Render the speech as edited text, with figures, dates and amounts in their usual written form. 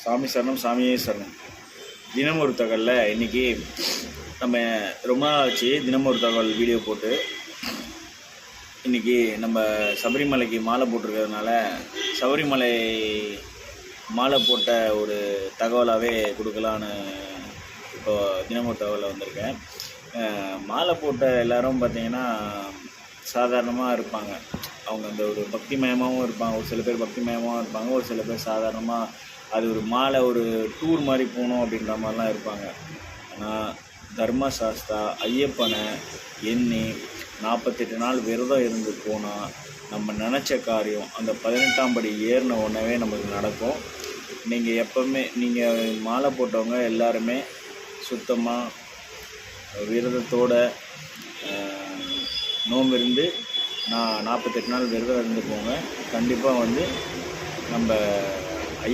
சாமி சரணம், சாமியே சரணம். தினம் ஒரு தகவலில் இன்றைக்கி நம்ம ரொம்ப நாள் ஆச்சு தினம் ஒரு தகவல் வீடியோ போட்டு. இன்றைக்கி நம்ம சபரிமலைக்கு மாலை போட்டிருக்கிறதுனால சபரிமலை மாலை போட்ட ஒரு தகவலாகவே கொடுக்கலான்னு இப்போ தினம் ஒரு தகவலில் வந்திருக்கேன். மாலை போட்ட எல்லோரும் பார்த்திங்கன்னா சாதாரணமாக இருப்பாங்க. அவங்க அந்த ஒரு பக்திமயமாகவும் இருப்பாங்க. ஒரு சில பேர் பக்திமயமாகவும் இருப்பாங்க, ஒரு சில பேர் சாதாரணமாக அது ஒரு மாலை ஒரு டூர் மாதிரி போகணும் அப்படின்ற மாதிரிலாம் இருப்பாங்க. ஆனால் தர்மசாஸ்தா ஐயப்பனை எண்ணி 48 நாள் விரதம் இருந்து போனால் நம்ம நினச்ச காரியம் அந்த 18ஆம் படி ஏறின உடனே நமக்கு நடக்கும். நீங்கள் எப்போவுமே நீங்கள் மாலை போட்டவங்க எல்லாருமே சுத்தமாக விரதத்தோடு நோன்பு இருந்து 48 நாள் விரதம் இருந்து போங்க. கண்டிப்பாக நம்ம